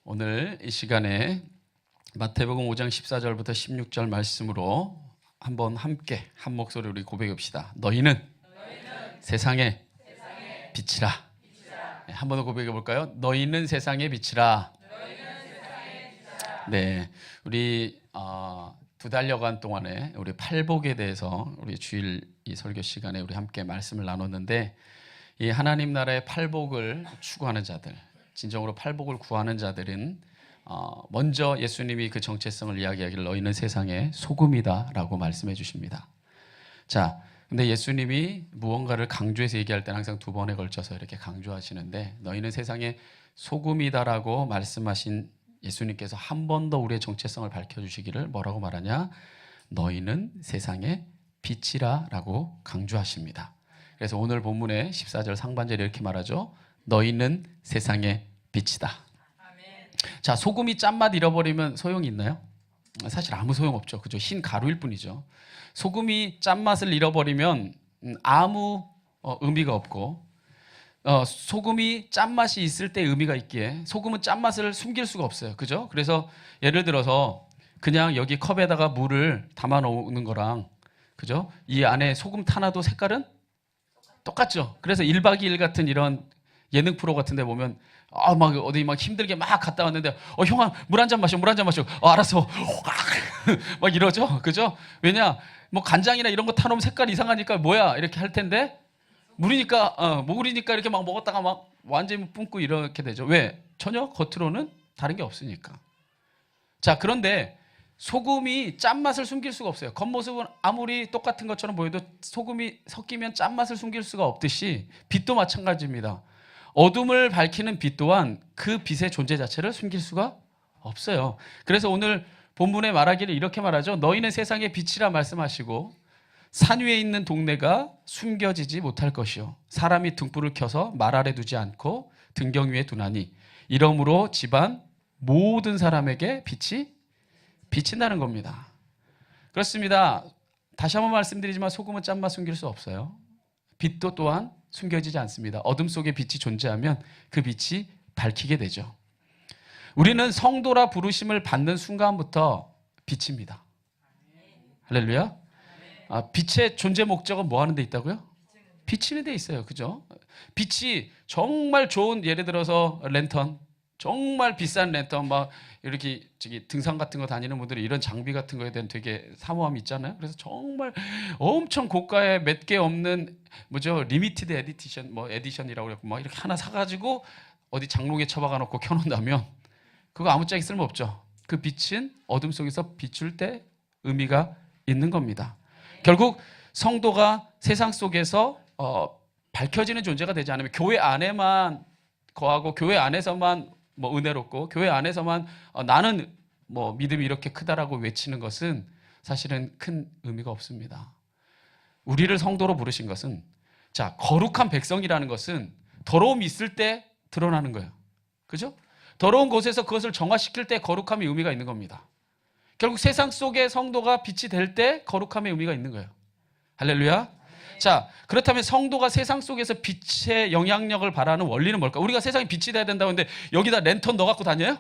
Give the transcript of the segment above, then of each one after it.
오늘 이 시간에 마태복음 5장 14절부터 16절 말씀으로 한번 함께 한 목소리 우리 고백합시다. 너희는 세상의 빛이라. 네, 한 번 더 고백해 볼까요? 너희는 세상의 빛이라. 네, 우리 두 달여간 동안에 우리 팔복에 대해서 우리 주일 이 설교 시간에 우리 함께 말씀을 나눴는데, 이 하나님 나라의 팔복을 추구하는 자들, 진정으로 팔복을 구하는 자들은 먼저 예수님이 그 정체성을 이야기하기를 너희는 세상의 소금이다라고 말씀해 주십니다. 자, 근데 예수님이 무언가를 강조해서 얘기할 때는 항상 두 번에 걸쳐서 이렇게 강조하시는데, 너희는 세상의 소금이다라고 말씀하신 예수님께서 한 번 더 우리의 정체성을 밝혀주시기를 뭐라고 말하냐? 너희는 세상의 빛이라라고 강조하십니다. 그래서 오늘 본문의 14절 상반절에 이렇게 말하죠. 너희는 세상의 빛이다. 자, 소금이 짠맛 잃어버리면 소용이 있나요? 사실 아무 소용없죠. 그죠? 흰 가루일 뿐이죠. 소금이 짠맛을 잃어버리면 아무 의미가 없고, 소금이 짠맛이 있을 때 의미가 있기에 소금은 짠맛을 숨길 수가 없어요. 그죠? 그래서 예를 들어서 그냥 여기 컵에다가 물을 담아 놓는 거랑, 그죠? 이 안에 소금 타놔도 색깔은 똑같죠. 그래서 1박 2일 같은 이런 예능 프로 같은 데 보면 막 어디 막 힘들게 막 갔다 왔는데 형아 물 한 잔 마셔, 물 한 잔 마셔. 알았어. 막 이러죠. 그죠? 왜냐? 뭐 간장이나 이런 거 타놓으면 색깔이 이상하니까 뭐야 이렇게 할 텐데, 물이니까 물이니까 이렇게 막 먹었다가 막 완전히 뿜고 이렇게 되죠. 왜? 전혀 겉으로는 다른 게 없으니까. 자, 그런데 소금이 짠맛을 숨길 수가 없어요. 겉모습은 아무리 똑같은 것처럼 보여도 소금이 섞이면 짠맛을 숨길 수가 없듯이 빛도 마찬가지입니다. 어둠을 밝히는 빛 또한 그 빛의 존재 자체를 숨길 수가 없어요. 그래서 오늘 본문에 말하기를 이렇게 말하죠. 너희는 세상의 빛이라 말씀하시고 산 위에 있는 동네가 숨겨지지 못할 것이요 사람이 등불을 켜서 말 아래 두지 않고 등경 위에 두나니 이러므로 집안 모든 사람에게 빛이 비친다는 겁니다. 그렇습니다. 다시 한번 말씀드리지만 소금은 짠맛 숨길 수 없어요. 빛도 또한 숨겨지지 않습니다. 어둠 속에 빛이 존재하면 그 빛이 밝히게 되죠. 우리는 성도라 부르심을 받는 순간부터 빛입니다. 할렐루야. 빛의 존재 목적은 뭐 하는 데 있다고요? 비치는 데 있어요. 그죠? 빛이 정말 좋은, 예를 들어서 랜턴, 정말 비싼 랜턴, 막 이렇게 등산 같은 거 다니는 분들이 이런 장비 같은 거에 대한 되게 사모함이 있잖아요. 그래서 정말 엄청 고가의 몇 개 없는 리미티드 에디션, 에디션이라고 그랬고 막 이렇게 하나 사가지고 어디 장롱에 처박아 놓고 켜놓는다면 그거 아무짝에 쓸모 없죠. 그 빛은 어둠 속에서 비출 때 의미가 있는 겁니다. 결국 성도가 세상 속에서 밝혀지는 존재가 되지 않으면, 교회 안에만 거하고 교회 안에서만 은혜롭고 교회 안에서만 나는 믿음이 이렇게 크다라고 외치는 것은 사실은 큰 의미가 없습니다. 우리를 성도로 부르신 것은, 자, 거룩한 백성이라는 것은 더러움이 있을 때 드러나는 거예요. 그죠? 더러운 곳에서 그것을 정화시킬 때 거룩함의 의미가 있는 겁니다. 결국 세상 속에 성도가 빛이 될 때 거룩함의 의미가 있는 거예요. 할렐루야. 자, 그렇다면 성도가 세상 속에서 빛의 영향력을 발하는 원리는 뭘까? 우리가 세상에 빛이 돼야 된다고 하는데 여기다 랜턴 넣어 갖고 다녀요?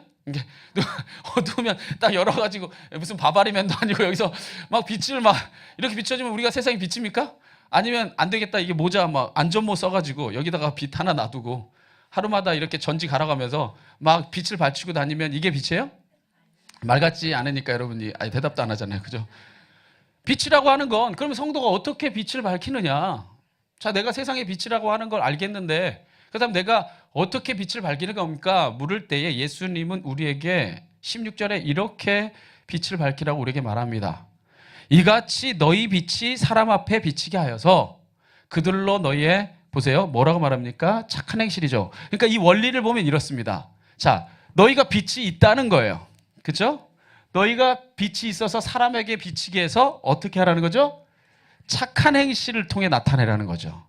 어두우면 딱 열어가지고 무슨 바바리맨도 아니고 여기서 막 빛을 막 이렇게 비춰주면 우리가 세상에 빛입니까? 아니면 안 되겠다, 이게 모자 막 안전모 써가지고 여기다가 빛 하나 놔두고 하루마다 이렇게 전지 갈아가면서 막 빛을 받치고 다니면 이게 빛이에요? 말 같지 않으니까 여러분이 대답도 안 하잖아요. 그죠? 빛이라고 하는 건, 그러면 성도가 어떻게 빛을 밝히느냐? 자, 내가 세상의 빛이라고 하는 걸 알겠는데 그다음 내가 어떻게 빛을 밝히는 겁니까? 물을 때에 예수님은 우리에게 16절에 이렇게 빛을 밝히라고 우리에게 말합니다. 이같이 너희 빛이 사람 앞에 비치게 하여서 그들로 너희의, 보세요, 뭐라고 말합니까? 착한 행실이죠. 그러니까 이 원리를 보면 이렇습니다. 자, 너희가 빛이 있다는 거예요. 그렇죠? 너희가 빛이 있어서 사람에게 비치게 해서 어떻게 하라는 거죠? 착한 행실을 통해 나타내라는 거죠.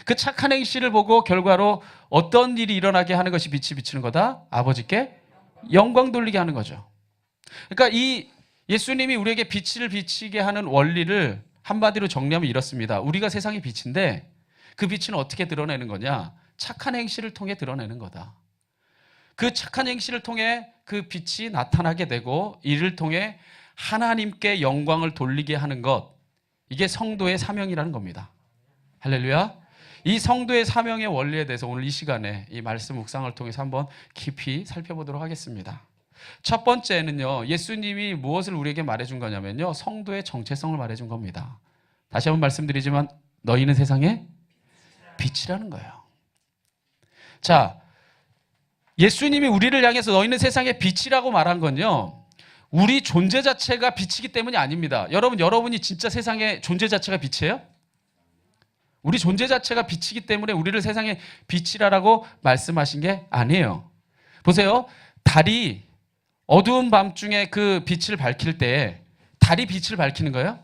그 착한 행실을 보고 결과로 어떤 일이 일어나게 하는 것이 빛이 비치는 거다? 아버지께 영광 돌리게 하는 거죠. 그러니까 이 예수님이 우리에게 빛을 비치게 하는 원리를 한마디로 정리하면 이렇습니다. 우리가 세상의 빛인데 그 빛은 어떻게 드러내는 거냐? 착한 행실을 통해 드러내는 거다. 그 착한 행실을 통해 그 빛이 나타나게 되고 이를 통해 하나님께 영광을 돌리게 하는 것, 이게 성도의 사명이라는 겁니다. 할렐루야. 이 성도의 사명의 원리에 대해서 오늘 이 시간에 이 말씀 묵상을 통해서 한번 깊이 살펴보도록 하겠습니다. 첫 번째는요, 예수님이 무엇을 우리에게 말해준 거냐면요, 성도의 정체성을 말해준 겁니다. 다시 한번 말씀드리지만 너희는 세상의 빛이라는 거예요. 자, 예수님이 우리를 향해서 너희는 세상의 빛이라고 말한 건요, 우리 존재 자체가 빛이기 때문이 아닙니다. 여러분이 진짜 세상의 존재 자체가 빛이에요? 우리 존재 자체가 빛이기 때문에 우리를 세상의 빛이라고 말씀하신 게 아니에요. 보세요. 달이 어두운 밤중에 그 빛을 밝힐 때 달이 빛을 밝히는 거예요?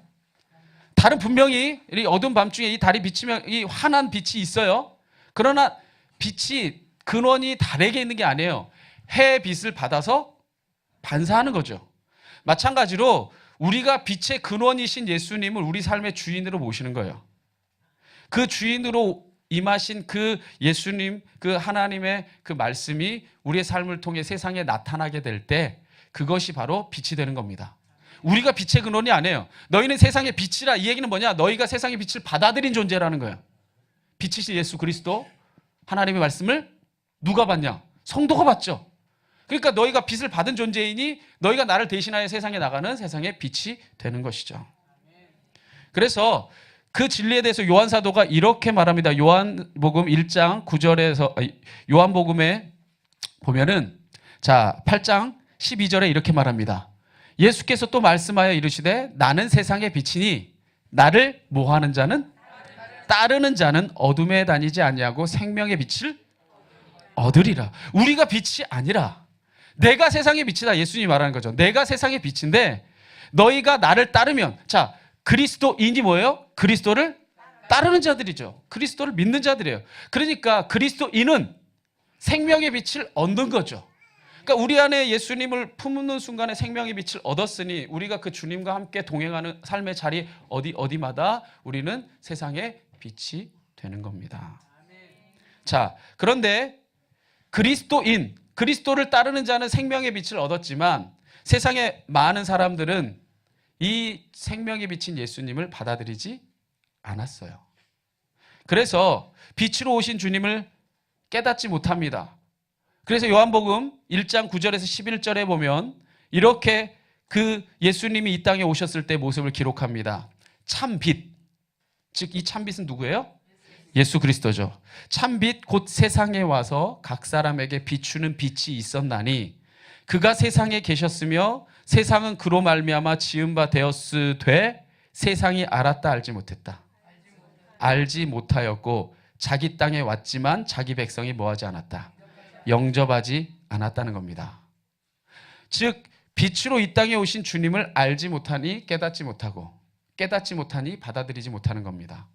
달은 분명히 이 어두운 밤중에 이 달이 비치면 이 환한 빛이 있어요. 그러나 빛이 근원이 달에게 있는 게 아니에요. 해의 빛을 받아서 반사하는 거죠. 마찬가지로 우리가 빛의 근원이신 예수님을 우리 삶의 주인으로 모시는 거예요. 그 주인으로 임하신 그 예수님, 그 하나님의 그 말씀이 우리의 삶을 통해 세상에 나타나게 될 때 그것이 바로 빛이 되는 겁니다. 우리가 빛의 근원이 아니에요. 너희는 세상의 빛이라. 이 얘기는 뭐냐? 너희가 세상의 빛을 받아들인 존재라는 거예요. 빛이신 예수 그리스도, 하나님의 말씀을 누가 받냐? 성도가 받죠. 그러니까 너희가 빛을 받은 존재이니 너희가 나를 대신하여 세상에 나가는 세상의 빛이 되는 것이죠. 그래서 그 진리에 대해서 요한 사도가 이렇게 말합니다. 요한복음 1장 9절에서 요한복음에 보면은 자, 8장 12절에 이렇게 말합니다. 예수께서 또 말씀하여 이르시되 나는 세상의 빛이니 나를 모하는 자는 따르는 자는 어둠에 다니지 아니하고 생명의 빛을 얻으리라. 우리가 빛이 아니라 내가 세상의 빛이다. 예수님이 말하는 거죠. 내가 세상의 빛인데 너희가 나를 따르면, 자, 그리스도인이 뭐예요? 그리스도를 따르는 자들이죠. 그리스도를 믿는 자들이에요. 그러니까 그리스도인은 생명의 빛을 얻는 거죠. 그러니까 우리 안에 예수님을 품는 순간에 생명의 빛을 얻었으니 우리가 그 주님과 함께 동행하는 삶의 자리 어디마다 우리는 세상의 빛이 되는 겁니다. 자, 그런데 그리스도인, 그리스도를 따르는 자는 생명의 빛을 얻었지만 세상의 많은 사람들은 이 생명의 빛인 예수님을 받아들이지 않았어요. 그래서 빛으로 오신 주님을 깨닫지 못합니다. 그래서 요한복음 1장 9절에서 11절에 보면 이렇게 그 예수님이 이 땅에 오셨을 때 모습을 기록합니다. 참빛, 즉 이 참빛은 누구예요? 예수 그리스도죠. 참빛 곧 세상에 와서 각 사람에게 비추는 빛이 있었나니 그가 세상에 계셨으며 세상은 그로 말미암아 지은 바 되었으되 세상이 알았다 알지 못했다. 알지 못하였고 자기 땅에 왔지만 자기 백성이 뭐하지 않았다. 영접하지 않았다는 겁니다. 즉 빛으로 이 땅에 오신 주님을 알지 못하니 깨닫지 못하고 깨닫지 못하니 받아들이지 못하는 겁니다.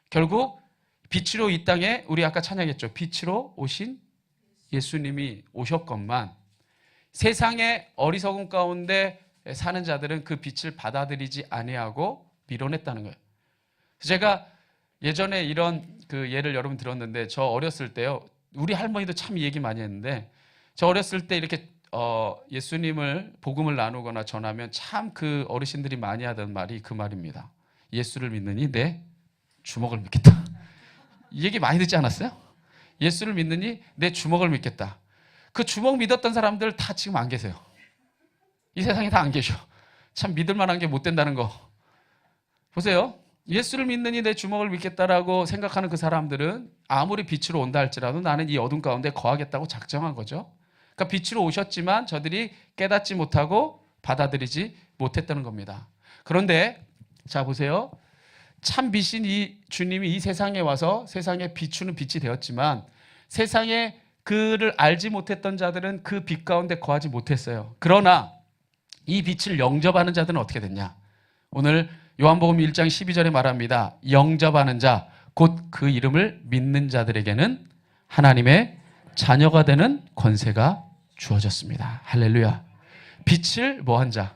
결국 빛으로 이 땅에 우리 아까 찬양했죠. 빛으로 오신 예수님이 오셨건만 세상의 어리석음 가운데 사는 자들은 그 빛을 받아들이지 아니하고 밀어냈다는 거예요. 제가 예전에 이런 그 예를 여러분 들었는데 저 어렸을 때요. 우리 할머니도 참 이 얘기 많이 했는데 저 어렸을 때 이렇게 예수님을 복음을 나누거나 전하면 참 그 어르신들이 많이 하던 말이 그 말입니다. 예수를 믿느니 내 주먹을 믿겠다. 이 얘기 많이 듣지 않았어요? 예수를 믿느니 내 주먹을 믿겠다. 그 주먹 믿었던 사람들 다 지금 안 계세요. 이 세상에 다 안 계셔. 참 믿을 만한 게 못 된다는 거. 보세요. 예수를 믿느니 내 주먹을 믿겠다라고 생각하는 그 사람들은 아무리 빛으로 온다 할지라도 나는 이 어둠 가운데 거하겠다고 작정한 거죠. 그러니까 빛으로 오셨지만 저들이 깨닫지 못하고 받아들이지 못했다는 겁니다. 그런데 자 보세요. 참 빛인 이 주님이 이 세상에 와서 세상에 비추는 빛이 되었지만 세상에 그를 알지 못했던 자들은 그 빛 가운데 거하지 못했어요. 그러나 이 빛을 영접하는 자들은 어떻게 됐냐? 오늘 요한복음 1장 12절에 말합니다. 영접하는 자, 곧 그 이름을 믿는 자들에게는 하나님의 자녀가 되는 권세가 주어졌습니다. 할렐루야. 빛을 뭐한 자?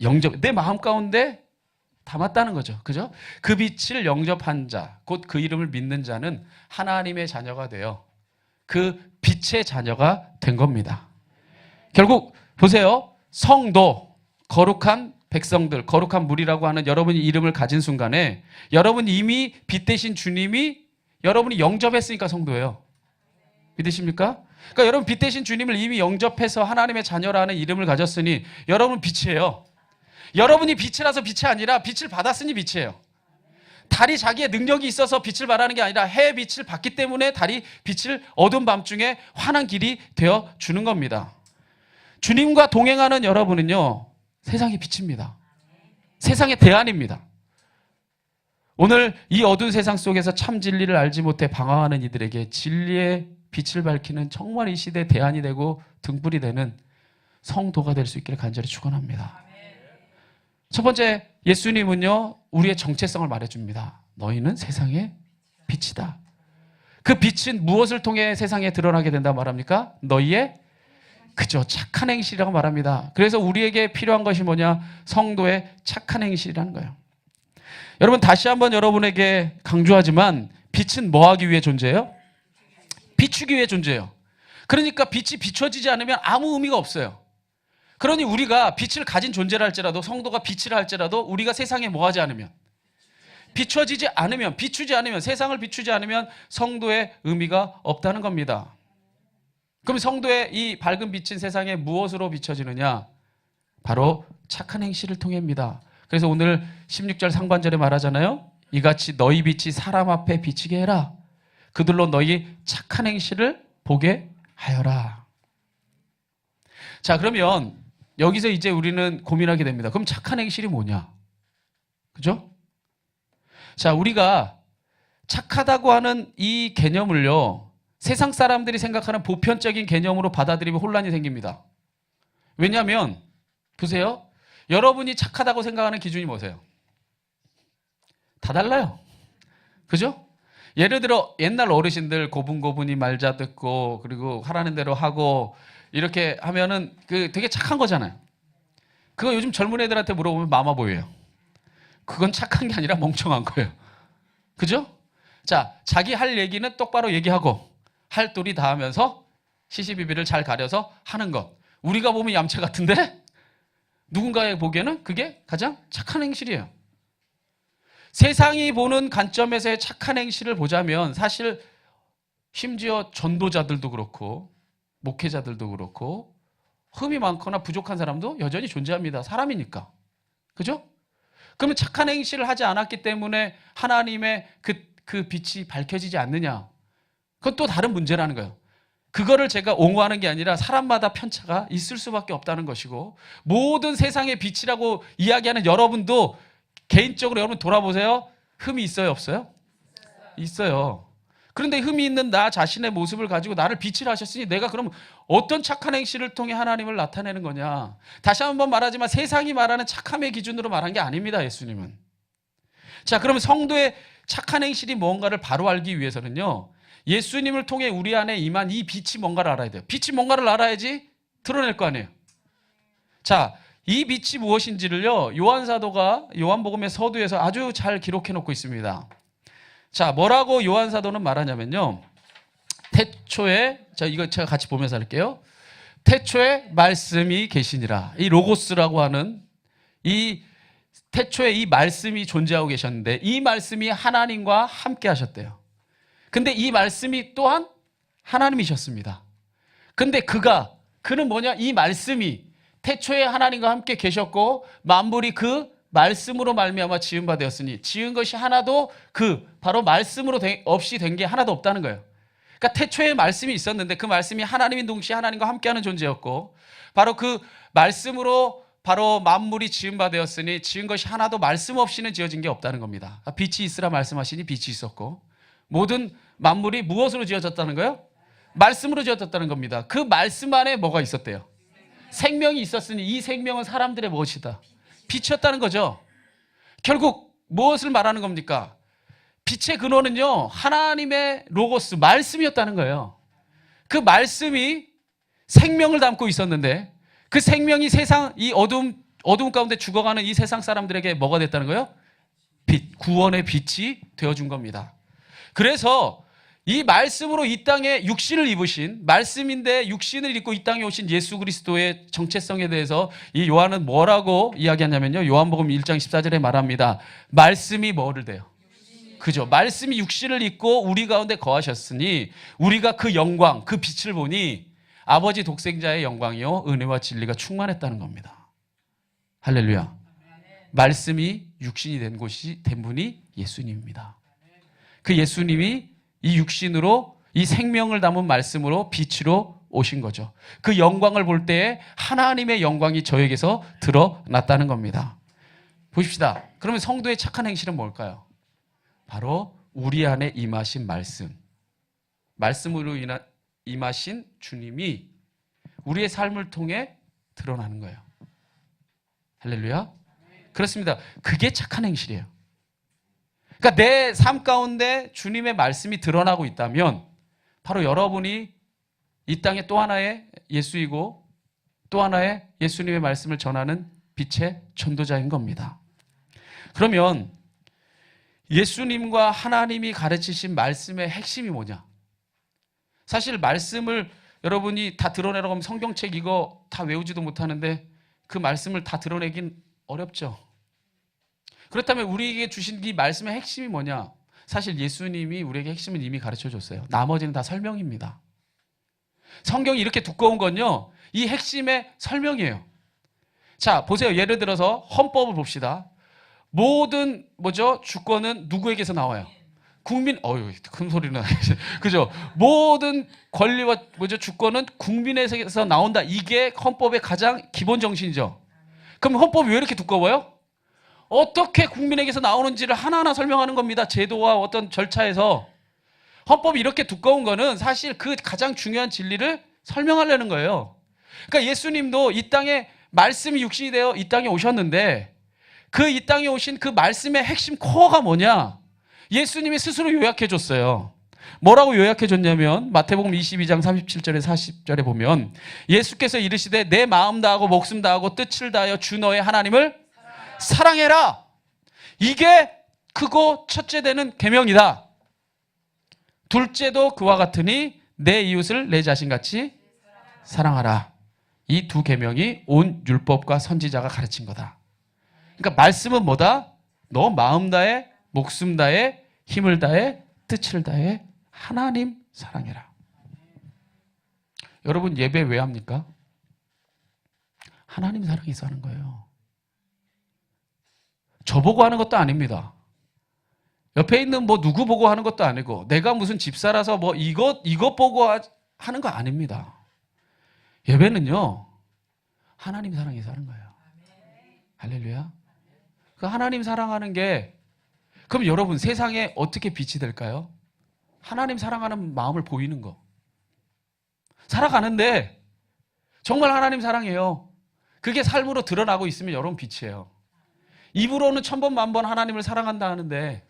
영접, 내 마음 가운데 담았다는 거죠. 그죠? 그 빛을 영접한 자, 곧 그 이름을 믿는 자는 하나님의 자녀가 되어 그 빛의 자녀가 된 겁니다. 결국 보세요. 성도, 거룩한 백성들, 거룩한 무리라고 하는 여러분이 이름을 가진 순간에 여러분 이미 빛 대신 주님이 여러분이 영접했으니까 성도예요. 믿으십니까? 그러니까 여러분 빛 대신 주님을 이미 영접해서 하나님의 자녀라는 이름을 가졌으니 여러분 빛이에요. 여러분이 빛이라서 빛이 아니라 빛을 받았으니 빛이에요. 달이 자기의 능력이 있어서 빛을 발하는 게 아니라 해의 빛을 받기 때문에 달이 빛을 어두운 밤중에 환한 길이 되어 주는 겁니다. 주님과 동행하는 여러분은요, 세상의 빛입니다. 세상의 대안입니다. 오늘 이 어두운 세상 속에서 참 진리를 알지 못해 방황하는 이들에게 진리의 빛을 밝히는 정말 이 시대의 대안이 되고 등불이 되는 성도가 될 수 있기를 간절히 축원합니다. 첫 번째, 예수님은요, 우리의 정체성을 말해줍니다. 너희는 세상의 빛이다. 그 빛은 무엇을 통해 세상에 드러나게 된다 말합니까? 너희의 그저 착한 행실이라고 말합니다. 그래서 우리에게 필요한 것이 뭐냐? 성도의 착한 행실이라는 거예요. 여러분, 다시 한번 여러분에게 강조하지만 빛은 뭐 하기 위해 존재해요? 비추기 위해 존재해요. 그러니까 빛이 비춰지지 않으면 아무 의미가 없어요. 그러니 우리가 빛을 가진 존재라 할지라도, 성도가 빛이라 할지라도 우리가 세상에 뭐 하지 않으면, 비춰지지 않으면, 비추지 않으면, 세상을 비추지 않으면 성도의 의미가 없다는 겁니다. 그럼 성도의 이 밝은 빛인 세상에 무엇으로 비춰지느냐? 바로 착한 행실을 통해입니다. 그래서 오늘 16절 상반절에 말하잖아요. 이같이 너희 빛이 사람 앞에 비치게 해라. 그들로 너희 착한 행실을 보게 하여라. 자, 그러면 여기서 이제 우리는 고민하게 됩니다. 그럼 착한 행실이 뭐냐? 그죠? 자, 우리가 착하다고 하는 이 개념을요, 세상 사람들이 생각하는 보편적인 개념으로 받아들이면 혼란이 생깁니다. 왜냐하면 보세요. 여러분이 착하다고 생각하는 기준이 뭐세요? 다 달라요. 그죠? 예를 들어 옛날 어르신들 고분고분히 말자 듣고 그리고 하라는 대로 하고 이렇게 하면은 그 되게 착한 거잖아요. 그거 요즘 젊은 애들한테 물어보면 마마보이예요. 그건 착한 게 아니라 멍청한 거예요. 그죠? 자, 자기 할 얘기는 똑바로 얘기하고 할 도리 다 하면서 시시비비를 잘 가려서 하는 것. 우리가 보면 얌체 같은데 누군가에 보기에는 그게 가장 착한 행실이에요. 세상이 보는 관점에서의 착한 행실을 보자면 사실 심지어 전도자들도 그렇고 목회자들도 그렇고 흠이 많거나 부족한 사람도 여전히 존재합니다. 사람이니까. 그죠? 그러면 착한 행실을 하지 않았기 때문에 하나님의 그 빛이 밝혀지지 않느냐? 그건 또 다른 문제라는 거예요. 그거를 제가 옹호하는 게 아니라 사람마다 편차가 있을 수밖에 없다는 것이고, 모든 세상의 빛이라고 이야기하는 여러분도 개인적으로 여러분 돌아보세요. 흠이 있어요, 없어요? 있어요. 그런데 흠이 있는 나 자신의 모습을 가지고 나를 빛이라 하셨으니 내가 그럼 어떤 착한 행실을 통해 하나님을 나타내는 거냐? 다시 한번 말하지만 세상이 말하는 착함의 기준으로 말한 게 아닙니다, 예수님은. 자, 그러면 성도의 착한 행실이 뭔가를 바로 알기 위해서는요, 예수님을 통해 우리 안에 임한 이 빛이 뭔가를 알아야 돼요. 빛이 뭔가를 알아야지 드러낼 거 아니에요. 자, 이 빛이 무엇인지를요, 요한사도가 요한복음의 서두에서 아주 잘 기록해 놓고 있습니다. 자, 뭐라고 요한사도는 말하냐면요, 태초에, 자, 이거 제가 같이 보면서 할게요. 태초에 말씀이 계시니라. 이 로고스라고 하는 이 태초에 이 말씀이 존재하고 계셨는데 이 말씀이 하나님과 함께 하셨대요. 근데 이 말씀이 또한 하나님이셨습니다. 근데 그는 뭐냐? 이 말씀이 태초에 하나님과 함께 계셨고 만물이 그 말씀으로 말미암아 지은 바 되었으니 지은 것이 하나도 바로 말씀으로 없이 된 게 하나도 없다는 거예요. 그러니까 태초에 말씀이 있었는데 그 말씀이 하나님인 동시에 하나님과 함께하는 존재였고 바로 그 말씀으로 바로 만물이 지은 바 되었으니 지은 것이 하나도 말씀 없이는 지어진 게 없다는 겁니다. 빛이 있으라 말씀하시니 빛이 있었고 모든 만물이 무엇으로 지어졌다는 거예요? 말씀으로 지어졌다는 겁니다. 그 말씀 안에 뭐가 있었대요? 생명이 있었으니 이 생명은 사람들의 무엇이다? 빛이었다는 거죠. 결국 무엇을 말하는 겁니까? 빛의 근원은요, 하나님의 로고스, 말씀이었다는 거예요. 그 말씀이 생명을 담고 있었는데 그 생명이 세상, 이 어두움 가운데 죽어가는 이 세상 사람들에게 뭐가 됐다는 거예요? 빛, 구원의 빛이 되어준 겁니다. 그래서 이 말씀으로 이 땅에 육신을 입으신, 말씀인데 육신을 입고 이 땅에 오신 예수 그리스도의 정체성에 대해서 이 요한은 뭐라고 이야기하냐면요, 요한복음 1장 14절에 말합니다. 말씀이 뭐를 돼요? 그죠? 말씀이 육신을 입고 우리 가운데 거하셨으니 우리가 그 영광, 그 빛을 보니 아버지 독생자의 영광이요 은혜와 진리가 충만했다는 겁니다. 할렐루야. 말씀이 육신이 된 분이 예수님입니다. 그 예수님이 이 육신으로, 이 생명을 담은 말씀으로 빛으로 오신 거죠. 그 영광을 볼 때에 하나님의 영광이 저에게서 드러났다는 겁니다. 보십시다. 그러면 성도의 착한 행실은 뭘까요? 바로 우리 안에 임하신 말씀, 말씀으로 임하신 주님이 우리의 삶을 통해 드러나는 거예요. 할렐루야. 그렇습니다. 그게 착한 행실이에요. 그러니까 내 삶 가운데 주님의 말씀이 드러나고 있다면 바로 여러분이 이 땅에 또 하나의 예수이고 또 하나의 예수님의 말씀을 전하는 빛의 전도자인 겁니다. 그러면 예수님과 하나님이 가르치신 말씀의 핵심이 뭐냐? 사실 말씀을 여러분이 다 드러내라고 하면 성경책 이거 다 외우지도 못하는데 그 말씀을 다 드러내긴 어렵죠. 그렇다면 우리에게 주신 이 말씀의 핵심이 뭐냐? 사실 예수님이 우리에게 핵심은 이미 가르쳐 줬어요. 나머지는 다 설명입니다. 성경이 이렇게 두꺼운 건요, 이 핵심의 설명이에요. 자, 보세요. 예를 들어서 헌법을 봅시다. 모든 주권은 누구에게서 나와요? 국민, 큰 소리는 그죠? 모든 권리와 주권은 국민에게서 나온다. 이게 헌법의 가장 기본 정신이죠. 그럼 헌법이 왜 이렇게 두꺼워요? 어떻게 국민에게서 나오는지를 하나하나 설명하는 겁니다. 제도와 어떤 절차에서. 헌법이 이렇게 두꺼운 거는 사실 그 가장 중요한 진리를 설명하려는 거예요. 그러니까 예수님도 이 땅에 말씀이 육신이 되어 이 땅에 오셨는데 그 이 땅에 오신 그 말씀의 핵심 코어가 뭐냐? 예수님이 스스로 요약해 줬어요. 뭐라고 요약해 줬냐면 마태복음 22장 37절에 40절에 보면 예수께서 이르시되 내 마음 다하고 목숨 다하고 뜻을 다하여 주 너의 하나님을 사랑해라. 이게 크고 첫째 되는 계명이다. 둘째도 그와 같으니 내 이웃을 내 자신같이 사랑하라. 이 두 계명이 온 율법과 선지자가 가르친 거다. 그러니까 말씀은 뭐다? 너 마음 다해, 목숨 다해, 힘을 다해, 뜻을 다해 하나님 사랑해라. 여러분 예배 왜 합니까? 하나님 사랑해서 하는 거예요. 저보고 하는 것도 아닙니다. 옆에 있는 누구 보고 하는 것도 아니고 내가 무슨 집사라서 이것 보고 하는 거 아닙니다. 예배는요, 하나님 사랑해서 하는 거예요. 할렐루야. 그 하나님 사랑하는 게, 그럼 여러분 세상에 어떻게 빛이 될까요? 하나님 사랑하는 마음을 보이는 거. 살아가는데 정말 하나님 사랑해요. 그게 삶으로 드러나고 있으면 여러분 빛이에요. 입으로는 1000번 만번 하나님을 사랑한다 하는데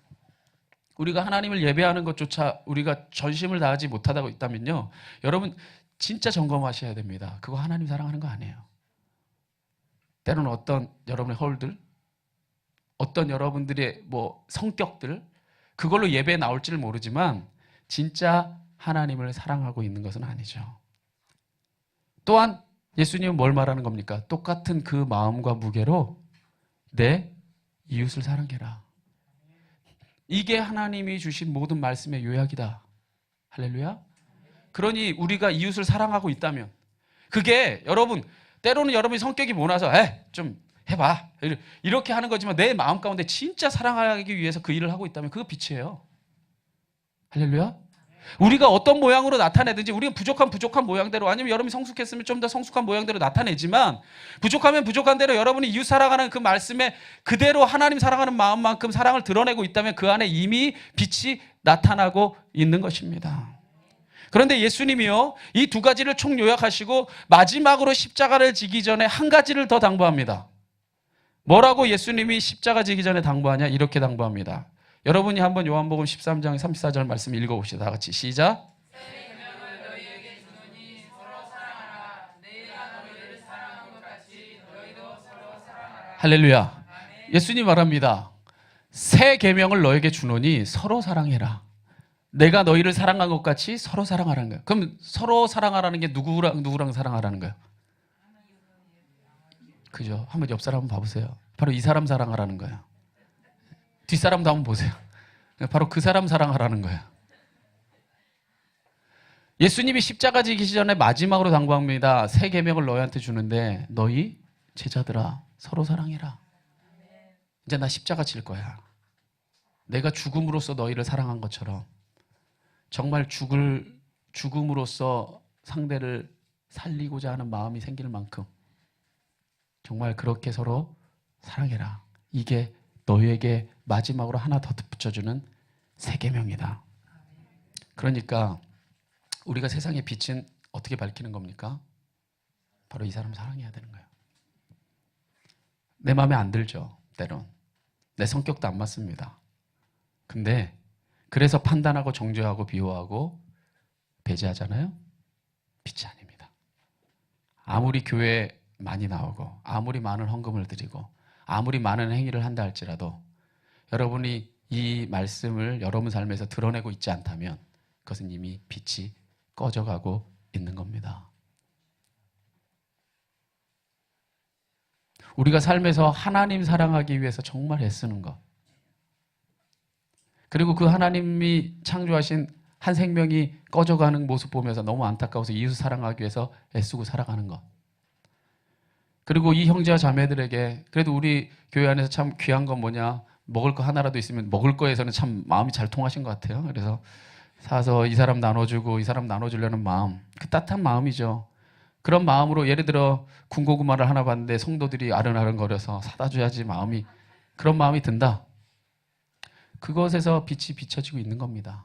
우리가 하나님을 예배하는 것조차 우리가 전심을 다하지 못하다고 있다면요, 여러분 진짜 점검하셔야 됩니다. 그거 하나님 사랑하는 거 아니에요. 때로는 어떤 여러분의 허울들, 어떤 여러분들의 성격들, 그걸로 예배에 나올지를 모르지만 진짜 하나님을 사랑하고 있는 것은 아니죠. 또한 예수님은 뭘 말하는 겁니까? 똑같은 그 마음과 무게로 내 이웃을 사랑해라. 이게 하나님이 주신 모든 말씀의 요약이다. 할렐루야. 그러니 우리가 이웃을 사랑하고 있다면 그게 여러분, 때로는 여러분이 성격이 모나서 좀 해봐 이렇게 하는 거지만 내 마음 가운데 진짜 사랑하기 위해서 그 일을 하고 있다면 그거 빛이에요. 할렐루야. 우리가 어떤 모양으로 나타내든지 우리가 부족한 모양대로, 아니면 여러분이 성숙했으면 좀 더 성숙한 모양대로 나타내지만 부족하면 부족한 대로 여러분이 이웃 사랑하는 그 말씀에 그대로 하나님 사랑하는 마음만큼 사랑을 드러내고 있다면 그 안에 이미 빛이 나타나고 있는 것입니다. 그런데 예수님이요, 이 두 가지를 총 요약하시고 마지막으로 십자가를 지기 전에 한 가지를 더 당부합니다. 뭐라고 예수님이 십자가 지기 전에 당부하냐? 이렇게 당부합니다. 여러분이 한번 요한복음 13장 34절 말씀 읽어봅시다. 다 같이 시작. 할렐루야. 예수님 말합니다. 새 계명을 너에게 주노니 서로 사랑해라. 내가 너희를 사랑한 것 같이 서로 사랑하라는 거예요. 그럼 서로 사랑하라는 게 누구랑 사랑하라는 거예요? 그죠? 한번 옆 사람 한번 봐보세요. 바로 이 사람 사랑하라는 거예요. 뒷사람도 한번 보세요. 바로 그 사람 사랑하라는 거예요. 예수님이 십자가 지기 전에 마지막으로 당부합니다. 새 계명을 너희한테 주는데 너희 제자들아 서로 사랑해라. 이제 나 십자가 질 거야. 내가 죽음으로써 너희를 사랑한 것처럼 정말 죽음으로써 상대를 살리고자 하는 마음이 생길 만큼 정말 그렇게 서로 사랑해라. 이게 너희에게 마지막으로 하나 더 붙여주는 새 계명이다. 그러니까 우리가 세상의 빛은 어떻게 밝히는 겁니까? 바로 이 사람 사랑해야 되는 거예요. 내 마음에 안 들죠. 때론 내 성격도 안 맞습니다. 근데 그래서 판단하고 정죄하고 비호하고 배제하잖아요. 빛이 아닙니다. 아무리 교회에 많이 나오고 아무리 많은 헌금을 드리고 아무리 많은 행위를 한다 할지라도 여러분이 이 말씀을 여러분 삶에서 드러내고 있지 않다면 그것은 이미 빛이 꺼져가고 있는 겁니다. 우리가 삶에서 하나님 사랑하기 위해서 정말 애쓰는 것, 그리고 그 하나님이 창조하신 한 생명이 꺼져가는 모습 보면서 너무 안타까워서 이웃 사랑하기 위해서 애쓰고 살아가는 것, 그리고 이 형제와 자매들에게 그래도 우리 교회 안에서 참 귀한 건 뭐냐, 먹을 거 하나라도 있으면 먹을 거에서는 참 마음이 잘 통하신 것 같아요. 그래서 사서 이 사람 나눠주고 이 사람 나눠주려는 마음, 그 따뜻한 마음이죠. 그런 마음으로 예를 들어 군고구마를 하나 봤는데 성도들이 아른아른거려서 사다 줘야지 마음이, 그런 마음이 든다. 그것에서 빛이 비춰지고 있는 겁니다.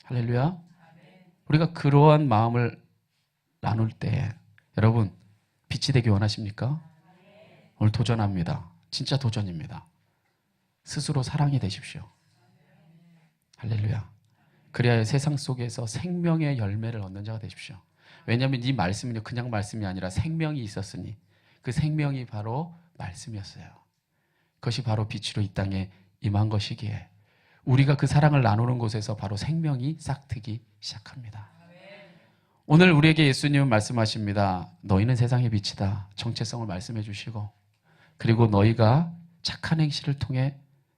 할렐루야. 우리가 그러한 마음을 나눌 때 여러분 빛이 되기 원하십니까? 오늘 도전합니다. 진짜 도전입니다. 스스로 사랑이 되십시오. 할렐루야. 그래야 세상 속에서 생명의 열매를 얻는 자가 되십시오. 왜냐하면 이 말씀은요 그냥 말씀이 아니라 생명이 있었으니 그 생명이 바로 말씀이었어요. 그것이 바로 빛으로 이 땅에 임한 것이기에 우리가 그 사랑을 나누는 곳에서 바로 생명이 싹트기 시작합니다. 오늘 우리에게 예수님은 말씀하십니다. 너희는 세상의 빛이다. 정체성을 말씀해 주시고, 그리고 너희가 착한 행실을 통해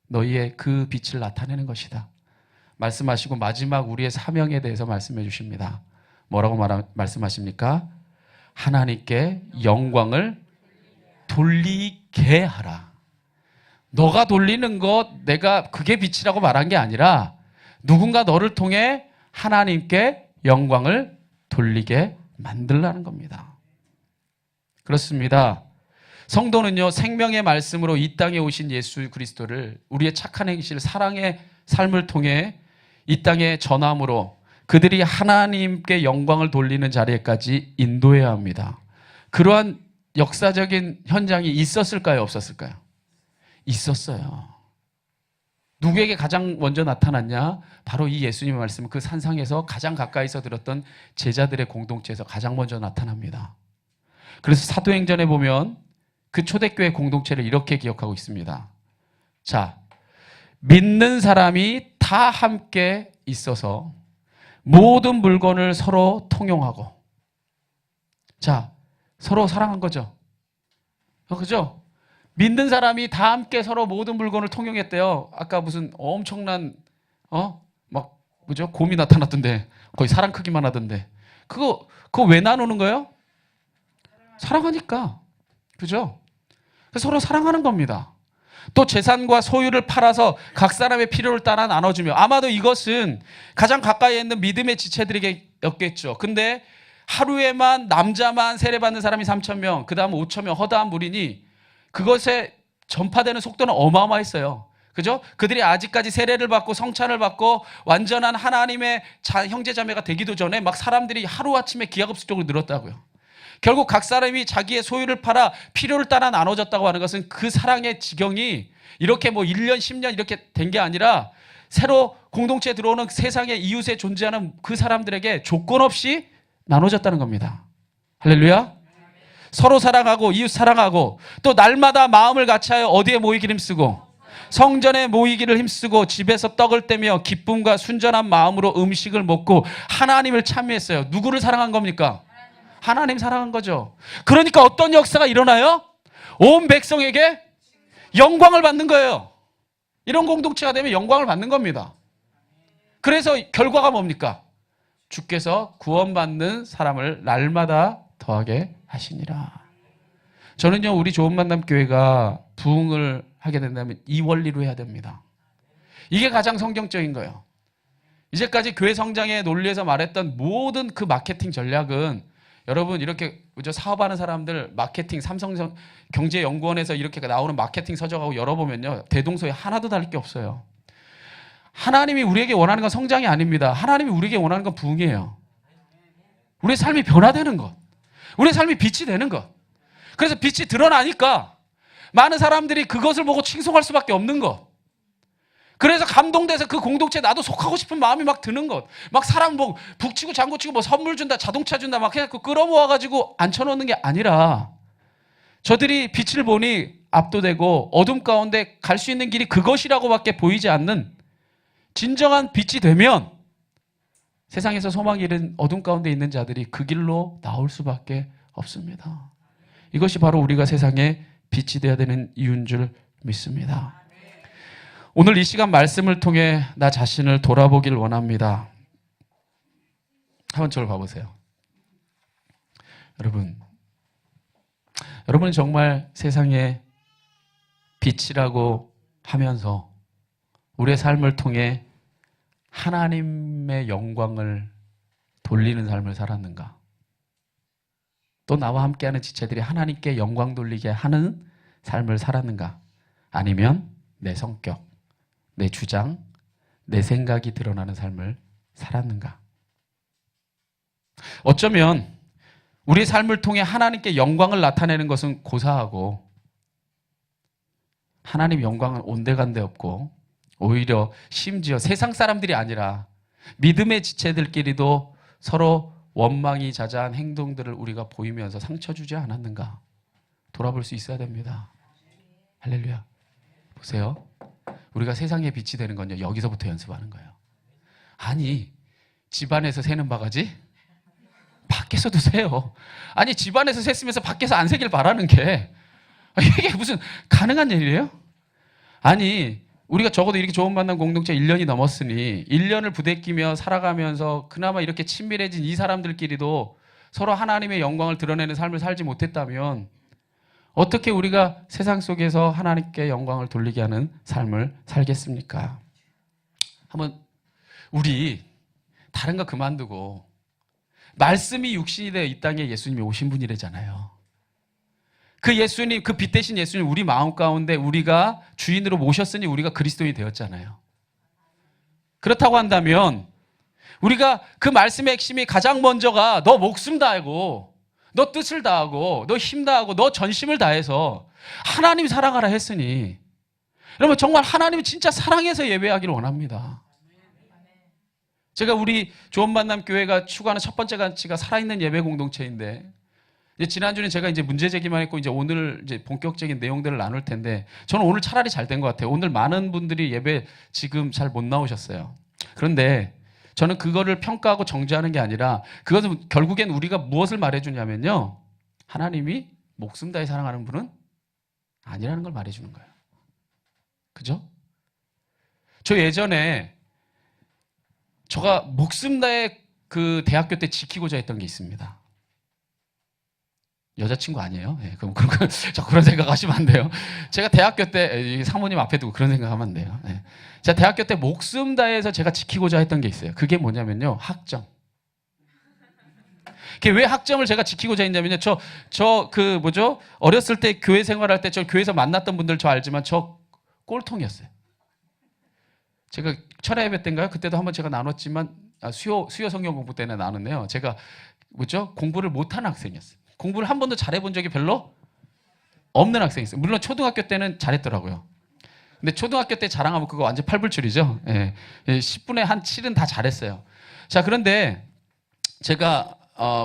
너희의 그 빛을 나타내는 것이다 말씀하시고, 마지막 우리의 사명에 대해서 말씀해 주십니다. 뭐라고 말씀하십니까? 하나님께 영광을 돌리게 하라. 너가 돌리는 것, 내가 그게 빛이라고 말한 게 아니라 누군가 너를 통해 하나님께 영광을 돌리게 만들라는 겁니다. 그렇습니다. 성도는요 생명의 말씀으로 이 땅에 오신 예수 그리스도를 우리의 착한 행실, 사랑의 삶을 통해 이 땅에 전함으로 그들이 하나님께 영광을 돌리는 자리에까지 인도해야 합니다. 그러한 역사적인 현장이 있었을까요? 없었을까요? 있었어요. 누구에게 가장 먼저 나타났냐? 바로 이 예수님의 말씀은 그 산상에서 가장 가까이서 들었던 제자들의 공동체에서 가장 먼저 나타납니다. 그래서 사도행전에 보면 그 초대교회 공동체를 이렇게 기억하고 있습니다. 자, 믿는 사람이 다 함께 있어서 모든 물건을 서로 통용하고, 자, 서로 사랑한 거죠. 그죠? 믿는 사람이 다 함께 서로 모든 물건을 통용했대요. 아까 무슨 엄청난 막 그죠? 곰이 나타났던데 거의 사람 크기만 하던데 그거 왜 나누는 거예요? 사랑하니까. 그죠? 서로 사랑하는 겁니다. 또 재산과 소유를 팔아서 각 사람의 필요를 따라 나눠주며, 아마도 이것은 가장 가까이에 있는 믿음의 지체들에게였겠죠. 근데 하루에만 남자만 세례받는 사람이 3,000명, 그 다음 5,000명, 허다한 무리니 그것에 전파되는 속도는 어마어마했어요. 그죠? 그들이 아직까지 세례를 받고 성찬을 받고 완전한 하나님의 형제자매가 되기도 전에 막 사람들이 하루아침에 기하급수적으로 늘었다고요. 결국 각 사람이 자기의 소유를 팔아 필요를 따라 나눠졌다고 하는 것은 그 사랑의 지경이 이렇게 뭐 1년, 10년 이렇게 된 게 아니라 새로 공동체에 들어오는 세상의 이웃에 존재하는 그 사람들에게 조건 없이 나눠졌다는 겁니다. 할렐루야. 서로 사랑하고 이웃 사랑하고 또 날마다 마음을 같이하여 어디에 모이기를 힘쓰고 성전에 모이기를 힘쓰고 집에서 떡을 떼며 기쁨과 순전한 마음으로 음식을 먹고 하나님을 찬미했어요. 누구를 사랑한 겁니까? 하나님 사랑한 거죠. 그러니까 어떤 역사가 일어나요? 온 백성에게 영광을 받는 거예요. 이런 공동체가 되면 영광을 받는 겁니다. 그래서 결과가 뭡니까? 주께서 구원받는 사람을 날마다 더하게 하시니라. 저는요, 우리 좋은 만남 교회가 부흥을 하게 된다면 이 원리로 해야 됩니다. 이게 가장 성경적인 거예요. 이제까지 교회 성장의 논리에서 말했던 모든 그 마케팅 전략은 여러분 이렇게 사업하는 사람들 마케팅 삼성경제연구원에서 이렇게 나오는 마케팅 서적하고 열어보면요, 대동소이 하나도 다를 게 없어요. 하나님이 우리에게 원하는 건 성장이 아닙니다. 하나님이 우리에게 원하는 건 부흥이에요. 우리의 삶이 변화되는 것, 우리의 삶이 빛이 되는 것. 그래서 빛이 드러나니까 많은 사람들이 그것을 보고 칭송할 수밖에 없는 것. 그래서 감동돼서 그 공동체에 나도 속하고 싶은 마음이 막 드는 것. 막 사람 뭐 북치고 장구치고 뭐 선물 준다, 자동차 준다 막 해서 끌어모아가지고 앉혀놓는 게 아니라 저들이 빛을 보니 압도되고 어둠 가운데 갈 수 있는 길이 그것이라고밖에 보이지 않는 진정한 빛이 되면 세상에서 소망이 잃은 어둠 가운데 있는 자들이 그 길로 나올 수밖에 없습니다. 이것이 바로 우리가 세상에 빛이 되어야 되는 이유인 줄 믿습니다. 오늘 이 시간 말씀을 통해 나 자신을 돌아보길 원합니다. 한번 저를 봐보세요. 여러분은 정말 세상에 빛이라고 하면서 우리의 삶을 통해 하나님의 영광을 돌리는 삶을 살았는가? 또 나와 함께하는 지체들이 하나님께 영광 돌리게 하는 삶을 살았는가? 아니면 내 성격, 내 주장, 내 생각이 드러나는 삶을 살았는가? 어쩌면 우리의 삶을 통해 하나님께 영광을 나타내는 것은 고사하고 하나님 영광은 온데간데 없고 오히려 심지어 세상 사람들이 아니라 믿음의 지체들끼리도 서로 원망이 자자한 행동들을 우리가 보이면서 상처 주지 않았는가? 돌아볼 수 있어야 됩니다. 할렐루야. 보세요. 우리가 세상에 빛이 되는 건요, 여기서부터 연습하는 거예요. 아니, 집안에서 새는 바가지 밖에서도 새요. 아니, 집안에서 샜으면서 밖에서 안 새길 바라는 게 이게 무슨 가능한 일이에요? 아니, 우리가 적어도 이렇게 좋은 만남 공동체 1년이 넘었으니 1년을 부대끼며 살아가면서 그나마 이렇게 친밀해진 이 사람들끼리도 서로 하나님의 영광을 드러내는 삶을 살지 못했다면 어떻게 우리가 세상 속에서 하나님께 영광을 돌리게 하는 삶을 살겠습니까? 한번 우리 다른 거 그만두고 말씀이 육신이 되어 이 땅에 예수님이 오신 분이래잖아요. 그 예수님, 그 빛 대신 예수님 우리 마음 가운데 우리가 주인으로 모셨으니 우리가 그리스도인이 되었잖아요. 그렇다고 한다면 우리가 그 말씀의 핵심이 가장 먼저가 너 목숨 다하고 너 뜻을 다하고 너 힘 다하고 너 전심을 다해서 하나님 사랑하라 했으니 여러분 정말 하나님이 진짜 사랑해서 예배하기를 원합니다. 제가 우리 좋은 만남 교회가 추구하는 첫 번째 가치가 살아있는 예배 공동체인데 이제 지난주는 제가 이제 문제 제기만 했고 이제 오늘 이제 본격적인 내용들을 나눌 텐데 저는 오늘 차라리 잘 된 것 같아요. 오늘 많은 분들이 예배 지금 잘 못 나오셨어요. 그런데 저는 그거를 평가하고 정죄하는 게 아니라 그것은 결국엔 우리가 무엇을 말해주냐면요. 하나님이 목숨 다해 사랑하는 분은 아니라는 걸 말해주는 거예요. 그죠? 저 예전에 제가 목숨 다해 그 대학교 때 지키고자 했던 게 있습니다. 여자친구 아니에요? 네, 그런 생각하시면 안 돼요. 제가 대학교 때 사모님 앞에 두고 그런 생각하면 안 돼요. 네. 제가 대학교 때 목숨 다해서 제가 지키고자 했던 게 있어요. 그게 뭐냐면요, 학점. 그게 왜 학점을 제가 지키고자 했냐면요, 어렸을 때 교회 생활할 때 저 교회에서 만났던 분들 저 알지만 저 꼴통이었어요. 제가 철야 예배 때인가요? 그때도 한번 제가 나눴지만 수요 성경 공부 때는 나눴네요. 제가 공부를 못하는 학생이었어요. 공부를 한 번도 잘해본 적이 별로 없는 학생이 있어요. 물론 초등학교 때는 잘했더라고요. 근데 초등학교 때 자랑하면 그거 완전 팔불출이죠. 예. 10분에 한 7은 다 잘했어요. 자, 그런데 제가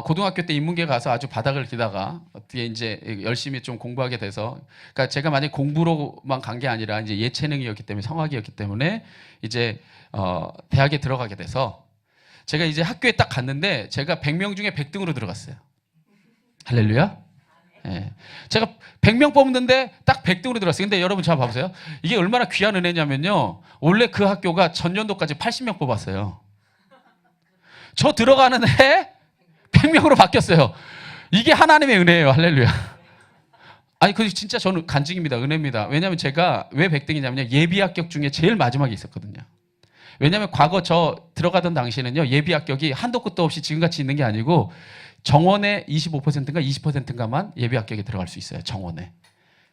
고등학교 때 인문계 가서 아주 바닥을 기다가 어떻게 이제 열심히 좀 공부하게 돼서, 그러니까 제가 만약 공부로만 간 게 아니라 이제 예체능이었기 때문에, 성악이었기 때문에 이제 대학에 들어가게 돼서 제가 이제 학교에 딱 갔는데 제가 100명 중에 100등으로 들어갔어요. 할렐루야. 예. 제가 100명 뽑는데 딱 100등으로 들어갔어요. 근데 여러분 잘 봐보세요. 이게 얼마나 귀한 은혜냐면요. 원래 그 학교가 전년도까지 80명 뽑았어요. 저 들어가는 해 100명으로 바뀌었어요. 이게 하나님의 은혜예요. 할렐루야. 아니, 그 진짜 저는 간증입니다. 은혜입니다. 왜냐하면 제가 왜 100등이냐면요. 예비 합격 중에 제일 마지막에 있었거든요. 왜냐하면 과거 저 들어가던 당시에는요. 예비 합격이 한도 끝도 없이 지금같이 있는 게 아니고 정원의 25%인가 20%인가만 예비 합격에 들어갈 수 있어요. 정원에.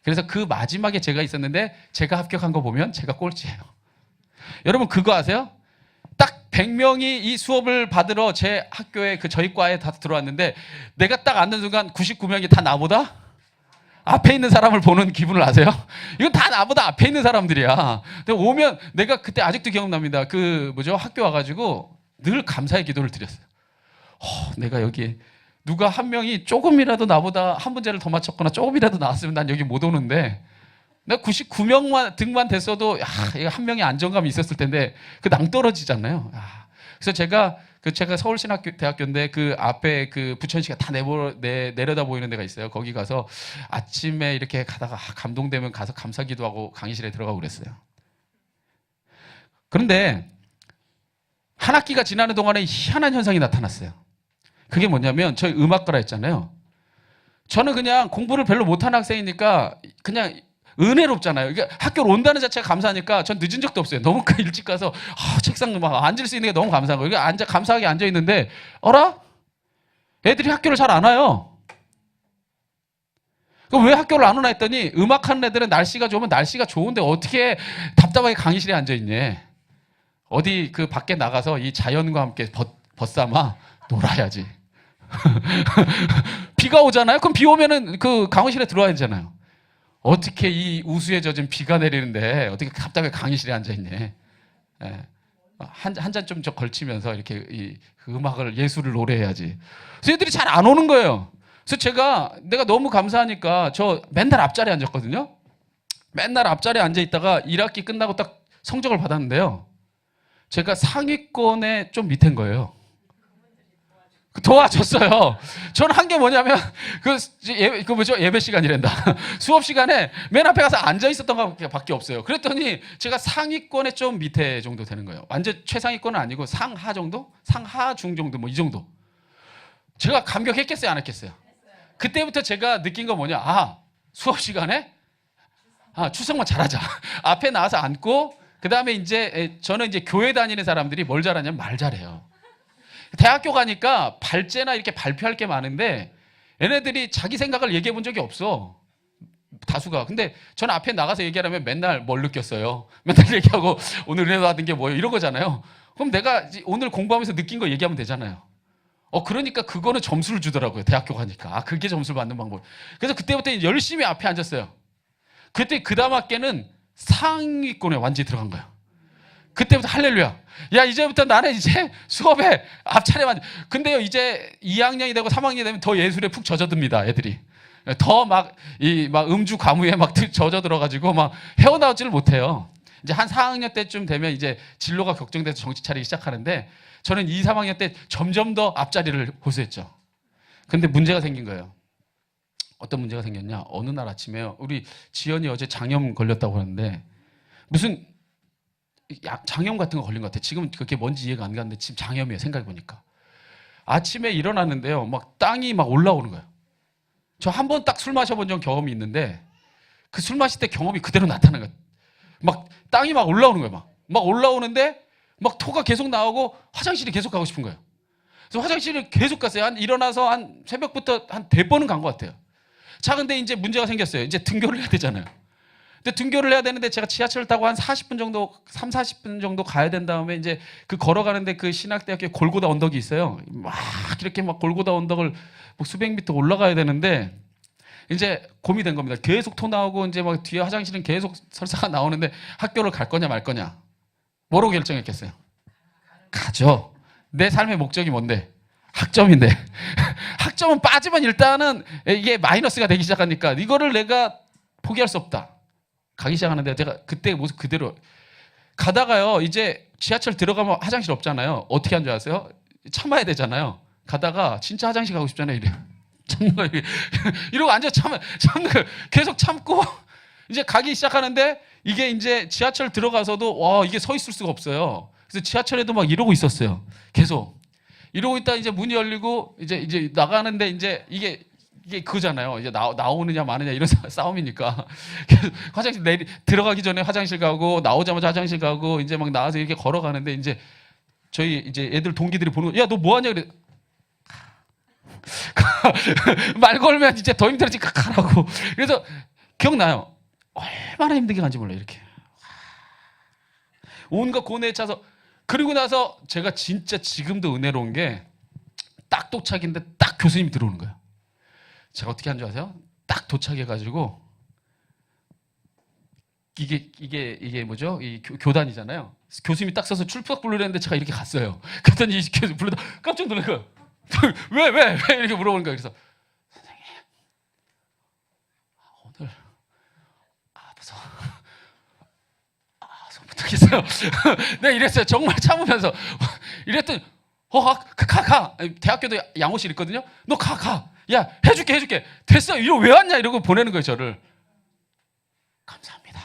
그래서 그 마지막에 제가 있었는데 제가 합격한 거 보면 제가 꼴찌예요. 여러분 그거 아세요? 딱 100명이 이 수업을 받으러 제 학교에 저희 과에 다 들어왔는데 내가 딱 앉는 순간 99명이 다 나보다 앞에 있는 사람을 보는 기분을 아세요? 이건 다 나보다 앞에 있는 사람들이야. 근데 오면 내가 그때 아직도 기억납니다. 학교 와가지고 늘 감사의 기도를 드렸어요. 내가 여기 누가 한 명이 조금이라도 나보다 한 문제를 더 맞췄거나 조금이라도 나왔으면 난 여기 못 오는데 내가 99명만 등만 됐어도 이거 한 명의 안정감이 있었을 텐데 그 낭떠러지잖아요. 그래서 제가 서울신학대학교인데 그 앞에 그 부천시가 다 내려다 보이는 데가 있어요. 거기 가서 아침에 이렇게 가다가 감동되면 가서 감사기도하고 강의실에 들어가고 그랬어요. 그런데 한 학기가 지나는 동안에 희한한 현상이 나타났어요. 그게 뭐냐면 저희 음악과라 했잖아요. 저는 그냥 공부를 별로 못하는 학생이니까 그냥 은혜롭잖아요. 그러니까 학교를 온다는 자체가 감사하니까 전 늦은 적도 없어요. 너무 일찍 가서 책상 막 앉을 수 있는 게 너무 감사한 거예요. 감사하게 앉아 있는데 어라? 애들이 학교를 잘 안 와요. 그럼 왜 학교를 안 오나 했더니 음악하는 애들은 날씨가 좋으면 날씨가 좋은데 어떻게 답답하게 강의실에 앉아 있니? 어디 그 밖에 나가서 이 자연과 함께 벗삼아 놀아야지. 비가 오잖아요. 그럼 비 오면은 그 강의실에 들어와야 되잖아요. 어떻게 이 우수에 젖은 비가 내리는데 어떻게 답답하게 강의실에 앉아 있니? 예. 한 잔 좀 걸치면서 이렇게 그 음악을 예술을 노래해야지. 그래서 애들이 잘 안 오는 거예요. 그래서 내가 너무 감사하니까 저 맨날 앞자리에 앉았거든요. 맨날 앞자리에 앉아 있다가 1학기 끝나고 딱 성적을 받았는데요. 제가 상위권에 좀 밑인 거예요. 도와줬어요. 저는 한 게 뭐냐면 예배 시간이란다. 수업 시간에 맨 앞에 가서 앉아 있었던 것밖에 없어요. 그랬더니 제가 상위권에 좀 밑에 정도 되는 거예요. 완전 최상위권은 아니고 상하 정도? 상하 중 정도 뭐 이 정도. 제가 감격했겠어요, 안 했겠어요? 그때부터 제가 느낀 건 뭐냐? 수업 시간에 출석만 잘하자. 앞에 나와서 앉고 그다음에 저는 교회 다니는 사람들이 뭘 잘하냐면 말 잘해요. 대학교 가니까 발제나 이렇게 발표할 게 많은데 얘네들이 자기 생각을 얘기해 본 적이 없어. 다수가. 근데 저는 앞에 나가서 얘기하려면 맨날 뭘 느꼈어요. 맨날 얘기하고 오늘 은혜 받은 게 뭐예요? 이런 거잖아요. 그럼 내가 오늘 공부하면서 느낀 거 얘기하면 되잖아요. 그러니까 그거는 점수를 주더라고요. 대학교 가니까. 그게 점수를 받는 방법. 그래서 그때부터 열심히 앞에 앉았어요. 그때 그 다음 학기는 상위권에 완전히 들어간 거예요. 그때부터 할렐루야. 야, 이제부터 나는 이제 수업에 앞차례만. 근데요, 이제 2학년이 되고 3학년이 되면 더 예술에 푹 젖어듭니다, 애들이. 더 막 음주 가무에 막 젖어 들어가지고 막 헤어나오지를 못해요. 이제 한 4학년 때쯤 되면 이제 진로가 격정돼서 정신 차리기 시작하는데 저는 2, 3학년 때 점점 더 앞자리를 호소했죠. 근데 문제가 생긴 거예요. 어떤 문제가 생겼냐? 어느 날 아침에 우리 지연이 어제 장염 걸렸다고 하는데 무슨 장염 같은 거 걸린 것 같아. 지금 그게 뭔지 이해가 안 가는데 지금 장염이에요. 생각해보니까. 아침에 일어났는데요. 막 땅이 막 올라오는 거예요. 저 한 번 딱 술 마셔본 경험이 있는데 그 술 마실 때 경험이 그대로 나타나는 거예요. 막 땅이 막 올라오는 거예요. 막 올라오는데 막 토가 계속 나오고 화장실이 계속 가고 싶은 거예요. 그래서 화장실을 계속 갔어요. 일어나서 한 새벽부터 한 100번은 간 것 같아요. 자, 근데 이제 문제가 생겼어요. 이제 등교를 해야 되잖아요. 근데 등교를 해야 되는데 제가 지하철을 타고 한 40분 정도, 40분 정도 가야 된 다음에 이제 그 걸어가는데 그 신학대학교 골고다 언덕이 있어요. 막 이렇게 막 골고다 언덕을 수백 미터 올라가야 되는데 이제 고민이 된 겁니다. 계속 토 나오고 이제 막 뒤에 화장실은 계속 설사가 나오는데 학교를 갈 거냐 말 거냐. 뭐라고 결정했겠어요? 가죠. 내 삶의 목적이 뭔데? 학점인데 학점은 빠지면 일단은 이게 마이너스가 되기 시작하니까 이거를 내가 포기할 수 없다. 가기 시작하는데 제가 그때 모습 그대로 가다가요. 이제 지하철 들어가면 화장실 없잖아요. 어떻게 한 줄 아세요? 참아야 되잖아요. 가다가 진짜 화장실 가고 싶잖아요. 이래. 참는 거 이러고 앉아 참는 거 계속 참고 이제 가기 시작하는데 이게 이제 지하철 들어가서도 와 이게 서 있을 수가 없어요. 그래서 지하철에도 막 이러고 있었어요. 계속 이러고 있다 이제 문이 열리고 이제 나가는데 이제 이게 그거잖아요. 이제 나오느냐 마느냐 이런 싸움이니까 화장실 들어가기 전에 화장실 가고 나오자마자 화장실 가고 이제 막 나와서 이렇게 걸어가는데 이제 저희 이제 애들 동기들이 보는 거, 야 너 뭐 하냐 그래. 말 걸면 이제 더 힘들어지 가라고. 그래서 기억나요. 얼마나 힘들게 간지 몰라요. 이렇게 온갖 고뇌에 차서 그리고 나서 제가 진짜 지금도 은혜로운 게 딱 도착인데 딱 교수님이 들어오는 거예요. 제가 어떻게 한 줄 아세요? 딱 도착해가지고 이게 뭐죠? 이 교단이잖아요. 교수님이 딱 서서 출석 부르려는데 제가 이렇게 갔어요. 그랬더니 이 교수 부르다 깜짝 놀란 거예요. 왜 이렇게 물어보는 거예요. 그래서 선생님 오늘 무서워. 손 못하겠어요. 내가 이랬어요. 정말 참으면서 이랬더니 가. 대학교도 양호실 있거든요. 너 가. 야 해줄게. 됐어. 이거 왜 왔냐 이러고 보내는 거예요. 저를. 감사합니다.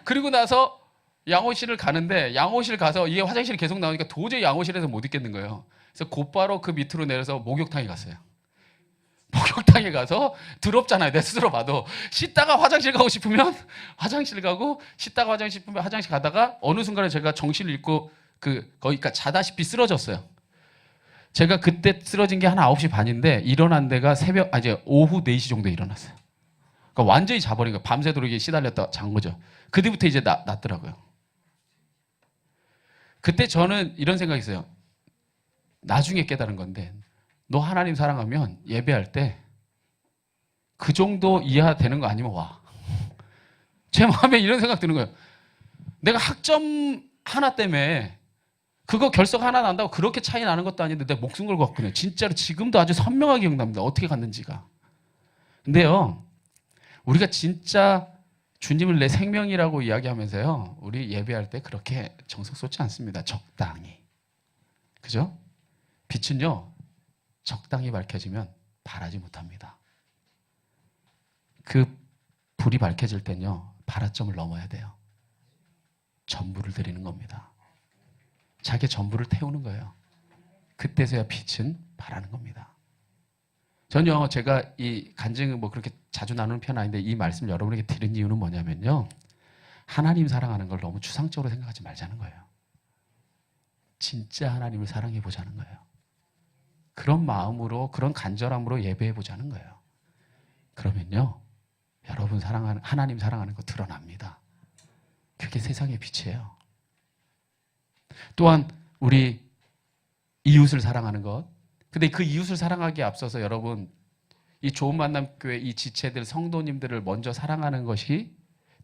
그리고 나서 양호실을 가는데 양호실 가서 이게 화장실이 계속 나오니까 도저히 양호실에서 못 있겠는 거예요. 그래서 곧바로 그 밑으로 내려서 목욕탕에 갔어요. 목욕탕에 가서 더럽잖아요. 내 스스로 봐도. 씻다가 화장실 가고 싶으면 화장실 가고 씻다가 화장실 싶으면 화장실 가다가 어느 순간에 제가 정신을 잃고 거기까지 자다시피 쓰러졌어요. 제가 그때 쓰러진 게 한 9시 반인데 일어난 데가 이제 오후 4시 정도에 일어났어요. 그러니까 완전히 자버린 거예요. 밤새도록 이게 시달렸다 잔 거죠. 그 뒤부터 이제 낫더라고요. 그때 저는 이런 생각이 있어요. 나중에 깨달은 건데 너 하나님 사랑하면 예배할 때 그 정도 이하되는 거 아니면 와. 제 마음에 이런 생각 드는 거예요. 내가 학점 하나 때문에 그거 결석 하나 난다고 그렇게 차이 나는 것도 아닌데 내가 목숨 걸고 갔거든요. 진짜로 지금도 아주 선명하게 기억납니다. 어떻게 갔는지가. 근데요. 우리가 진짜 주님을 내 생명이라고 이야기하면서요. 우리 예배할 때 그렇게 정석 쏟지 않습니다. 적당히. 그죠? 빛은요. 적당히 밝혀지면 바라지 못합니다. 그 불이 밝혀질 땐요. 발화점을 넘어야 돼요. 전부를 드리는 겁니다. 자기 전부를 태우는 거예요. 그때서야 빛은 발하는 겁니다. 전혀 제가 이 간증을 뭐 그렇게 자주 나누는 편은 아닌데 이 말씀을 여러분에게 드린 이유는 뭐냐면요. 하나님 사랑하는 걸 너무 추상적으로 생각하지 말자는 거예요. 진짜 하나님을 사랑해 보자는 거예요. 그런 마음으로 그런 간절함으로 예배해 보자는 거예요. 그러면요. 여러분 하나님 사랑하는 거 드러납니다. 그게 세상의 빛이에요. 또한 우리 이웃을 사랑하는 것. 근데 그 이웃을 사랑하기에 앞서서 여러분 이 좋은 만남 교회 이 지체들 성도님들을 먼저 사랑하는 것이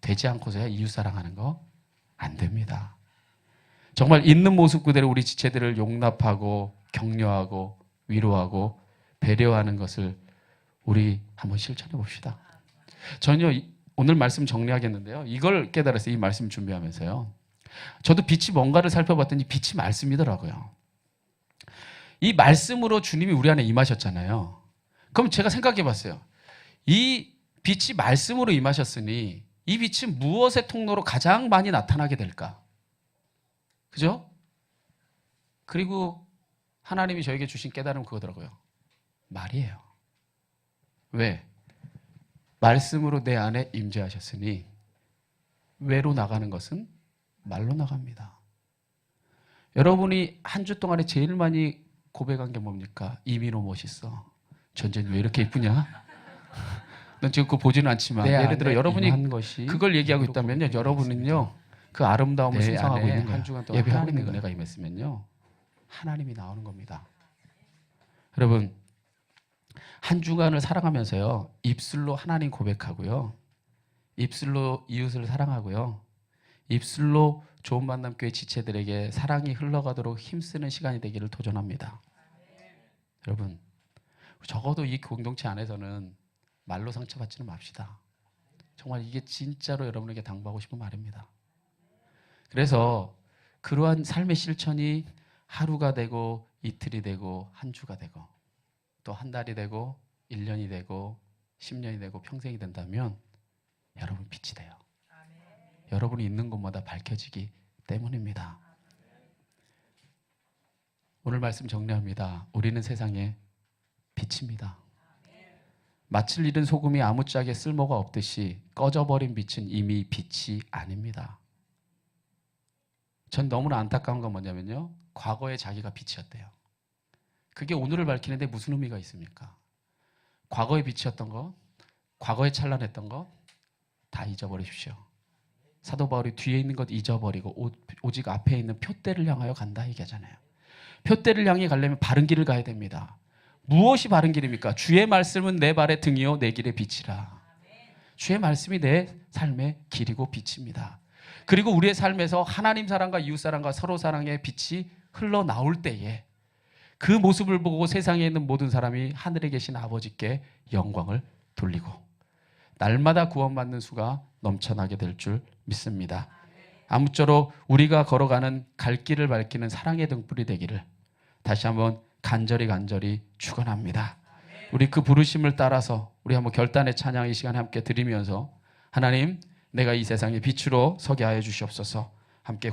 되지 않고서야 이웃 사랑하는 거 안 됩니다. 정말 있는 모습 그대로 우리 지체들을 용납하고 격려하고 위로하고 배려하는 것을 우리 한번 실천해 봅시다. 전혀 오늘 말씀 정리하겠는데요. 이걸 깨달았어요. 이 말씀 준비하면서요. 저도 빛이 뭔가를 살펴봤더니 빛이 말씀이더라고요. 이 말씀으로 주님이 우리 안에 임하셨잖아요. 그럼 제가 생각해 봤어요. 이 빛이 말씀으로 임하셨으니 이 빛이 무엇의 통로로 가장 많이 나타나게 될까? 그죠? 그리고 하나님이 저에게 주신 깨달음 그거더라고요. 말이에요. 왜? 말씀으로 내 안에 임재하셨으니 외로 나가는 것은 말로 나갑니다. 여러분이 한 주 동안에 제일 많이 고백한 게 뭡니까? 이민호 멋있어. 전쟁이 왜 이렇게 이쁘냐? 넌 지금 그거 보지는 않지만 예를 들어 여러분이 그걸 얘기하고 있다면요. 여러분은요. 그 아름다움을 숭상하고 있는 거예요. 한 주간 동안 예배하고 있는 은혜가 임했으면요. 하나님이 나오는 겁니다. 여러분 한 주간을 살아가면서요. 입술로 하나님 고백하고요. 입술로 이웃을 사랑하고요. 입술로 좋은 만남 교회 지체들에게 사랑이 흘러가도록 힘쓰는 시간이 되기를 도전합니다. 여러분, 적어도 이 공동체 안에서는 말로 상처받지는 맙시다. 정말 이게 진짜로 여러분에게 당부하고 싶은 말입니다. 그래서 그러한 삶의 실천이 하루가 되고 이틀이 되고 한 주가 되고 또 한 달이 되고 1년이 되고 10년이 되고 평생이 된다면 여러분 빛이 돼요. 여러분이 있는 곳마다 밝혀지기 때문입니다. 오늘 말씀 정리합니다. 우리는 세상의 빛입니다. 마칠 잃은 소금이 아무짝에 쓸모가 없듯이 꺼져버린 빛은 이미 빛이 아닙니다. 전 너무나 안타까운 건 뭐냐면요, 과거에 자기가 빛이었대요. 그게 오늘을 밝히는데 무슨 의미가 있습니까? 과거의 빛이었던 거, 과거에 찬란했던 거 다 잊어버리십시오. 사도 바울이 뒤에 있는 것 잊어버리고 오직 앞에 있는 표대를 향하여 간다 얘기하잖아요. 표대를 향해 가려면 바른 길을 가야 됩니다. 무엇이 바른 길입니까? 주의 말씀은 내 발의 등이요 내 길의 빛이라. 주의 말씀이 내 삶의 길이고 빛입니다. 그리고 우리의 삶에서 하나님 사랑과 이웃 사랑과 서로 사랑의 빛이 흘러나올 때에 그 모습을 보고 세상에 있는 모든 사람이 하늘에 계신 아버지께 영광을 돌리고 날마다 구원받는 수가 넘쳐나게 될 줄 믿습니다. 아무쪼록 우리가 걸어가는 갈 길을 밝히는 사랑의 등불이 되기를 다시 한번 간절히 축원합니다. 우리 그 부르심을 따라서 우리 한번 결단의 찬양 이 시간에 함께 드리면서 하나님, 내가 이 세상의 빛으로 서게 하여 주시옵소서. 함께